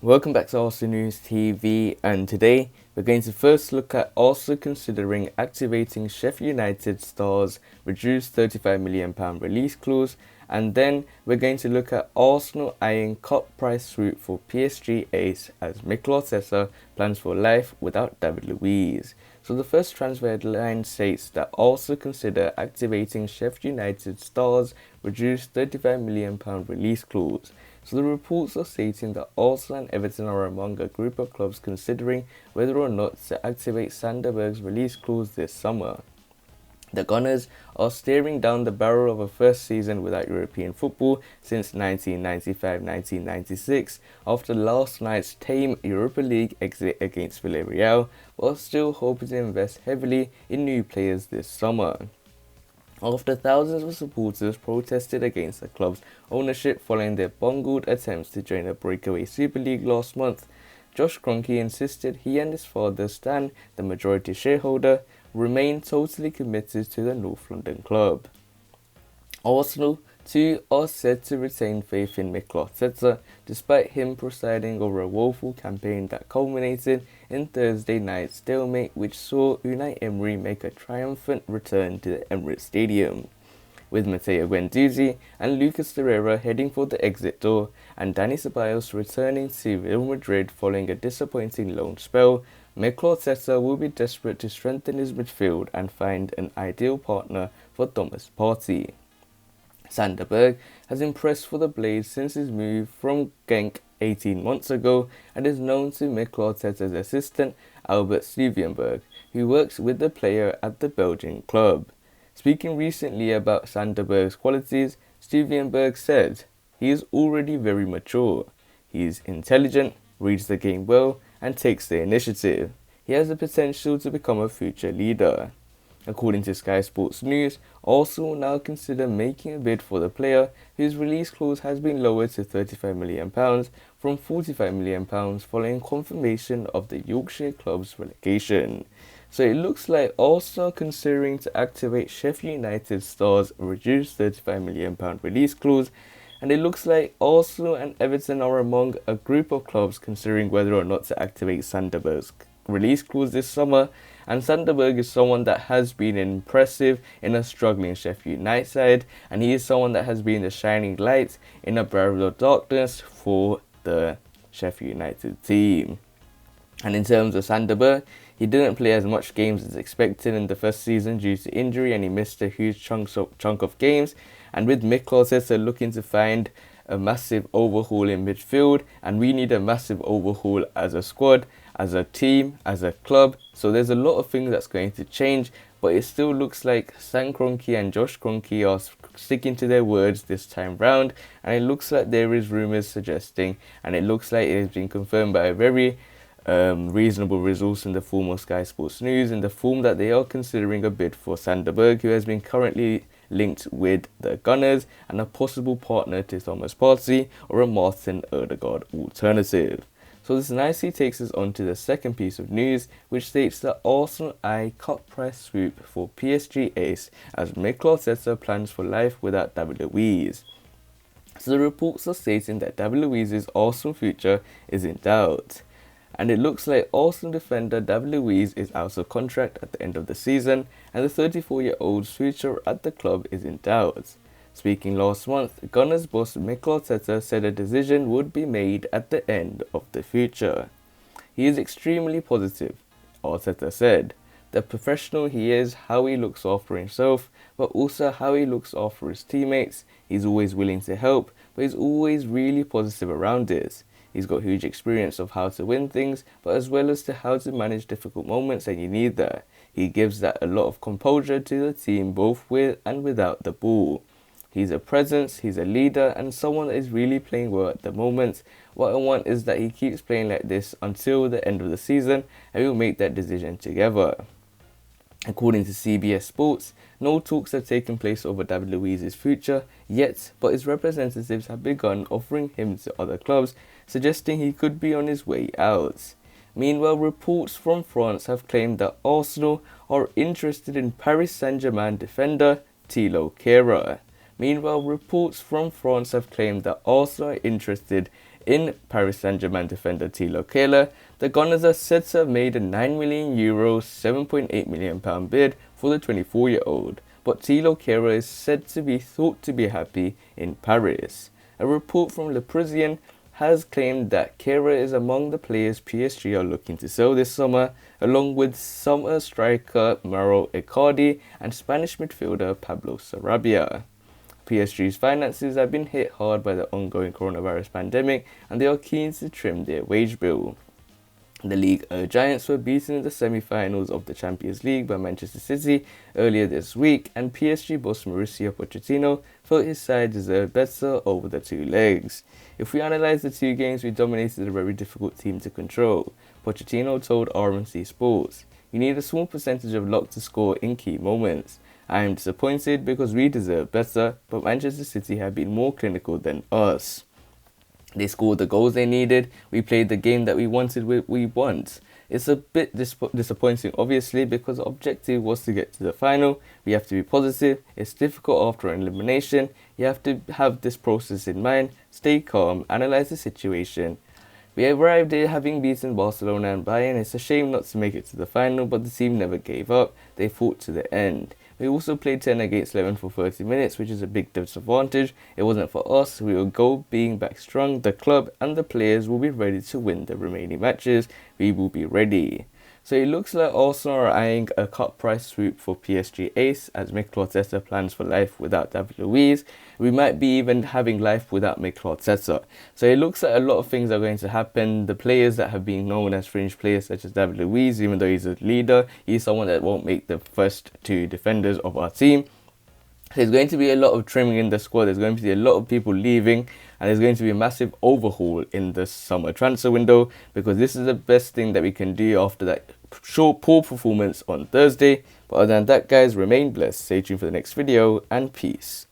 Welcome back to Arsenal News TV, and today we're going to first look at Arsenal considering activating Sheffield United stars reduced £35 million release clause, and then we're going to look at Arsenal eyeing cut price swoop for PSG ace as Mikel Arteta plans for life without David Luiz. So the first transfer headline states that Arsenal consider activating Sheffield United stars reduced £35 million release clause. So the reports are stating that Arsenal and Everton are among a group of clubs considering whether or not to activate Sander Berge's release clause this summer. The Gunners are staring down the barrel of a first season without European football since 1995-1996 after last night's tame Europa League exit against Villarreal, while still hoping to invest heavily in new players this summer. After thousands of supporters protested against the club's ownership following their bungled attempts to join the breakaway Super League last month, Josh Kroenke insisted he and his father Stan, the majority shareholder, remain totally committed to the North London club. Arsenal, too, are said to retain faith in Mikel Arteta, despite him presiding over a woeful campaign that culminated in Thursday night's stalemate, which saw Unai Emery make a triumphant return to the Emirates Stadium. With Matteo Guendouzi and Lucas Torreira heading for the exit door, and Dani Ceballos returning to Real Madrid following a disappointing loan spell, Mikel Arteta will be desperate to strengthen his midfield and find an ideal partner for Thomas Partey. Sander Berge has impressed for the Blades since his move from Genk 18 months ago and is known to Mikel Arteta's assistant Albert Stuivenberg, who works with the player at the Belgian club. Speaking recently about Sander Berge's qualities, Stuivenberg said, "He is already very mature. He is intelligent, reads the game well, and takes the initiative. He has the potential to become a future leader." According to Sky Sports News, Arsenal will now consider making a bid for the player, whose release clause has been lowered to £35 million from £45 million following confirmation of the Yorkshire club's relegation. So it looks like Arsenal are considering to activate Sheffield United stars reduced £35 million release clause, and it looks like Arsenal and Everton are among a group of clubs considering whether or not to activate Sander Berge's release clause this summer. And Sander Berge is someone that has been impressive in a struggling Sheffield United side, and he is someone that has been the shining light in a barrel of darkness for the Sheffield United team. And in terms of Sander Berge, he didn't play as much games as expected in the first season due to injury, and he missed a huge chunk of games. And with Mikel Arteta looking to find a massive overhaul in midfield, and we need a massive overhaul as a squad, as a team, as a club. So there's a lot of things that's going to change, but it still looks like Stan Kroenke and Josh Kroenke are sticking to their words this time round, and it looks like there is rumours suggesting, and it looks like it has been confirmed by a very reasonable resource in the form of Sky Sports News, in the form that they are considering a bid for Sander Berge, who has been currently linked with the Gunners and a possible partner to Thomas Partey or a Martin Odegaard alternative. So this nicely takes us on to the second piece of news, which states that Arsenal eye cut price swoop for PSG ace as Mikel Arteta plans for life without David Luiz. So the reports are stating that David Luiz's Arsenal future is in doubt, and it looks like Arsenal defender David Luiz is out of contract at the end of the season, and the 34-year-old's future at the club is in doubt. Speaking last month, Gunners boss Mikel Arteta said a decision would be made at the end of the future. "He is extremely positive," Arteta said. "The professional he is, how he looks after himself, but also how he looks after his teammates. He's always willing to help, but he's always really positive around it. He's got huge experience of how to win things, but as well as to how to manage difficult moments, and you need that. He gives that a lot of composure to the team, both with and without the ball. He's a presence, he's a leader, and someone that is really playing well at the moment. What I want is that he keeps playing like this until the end of the season, and we'll make that decision together." According to CBS Sports, no talks have taken place over David Luiz's future yet, but his representatives have begun offering him to other clubs, suggesting he could be on his way out. Meanwhile, reports from France have claimed that Arsenal are interested in Paris Saint-Germain defender Thilo Kehrer. Meanwhile, reports from France have claimed that Arsenal are interested in Paris Saint-Germain defender Thilo Kehrer. The Gunners are said to have made a €9 million, £7.8 million bid for the 24-year-old, but Thilo Kehrer is said to be thought to be happy in Paris. A report from Le Parisien has claimed that Kehrer is among the players PSG are looking to sell this summer, along with summer striker Mauro Icardi and Spanish midfielder Pablo Sarabia. PSG's finances have been hit hard by the ongoing coronavirus pandemic, and they are keen to trim their wage bill. The League Giants were beaten in the semi-finals of the Champions League by Manchester City earlier this week, and PSG boss Mauricio Pochettino felt his side deserved better over the two legs. If we analyse the two games, we dominated a very difficult team to control. Pochettino told RMC Sports, "You need a small percentage of luck to score in key moments. I am disappointed because we deserve better, but Manchester City have been more clinical than us. They scored the goals they needed. We played the game that we wanted. We want. It's a bit disappointing, obviously, because the objective was to get to the final. We have to be positive. It's difficult after an elimination. You have to have this process in mind. Stay calm. Analyze the situation. We arrived here having beaten Barcelona and Bayern. It's a shame not to make it to the final, but the team never gave up. They fought to the end. We also played 10 against 11 for 30 minutes, which is a big disadvantage. It wasn't for us. We will go being back strong. The club and the players will be ready to win the remaining matches. We will be ready." So it looks like Arsenal are eyeing a cut price swoop for PSG ace, as Mikel Arteta plans for life without David Luiz. We might be even having life without Mikel Arteta. So it looks like a lot of things are going to happen. The players that have been known as fringe players, such as David Luiz, even though he's a leader, he's someone that won't make the first two defenders of our team. There's going to be a lot of trimming in the squad. There's going to be a lot of people leaving, and there's going to be a massive overhaul in the summer transfer window, because this is the best thing that we can do after that short poor performance on Thursday. But other than that, guys, remain blessed. Stay tuned for the next video, and peace.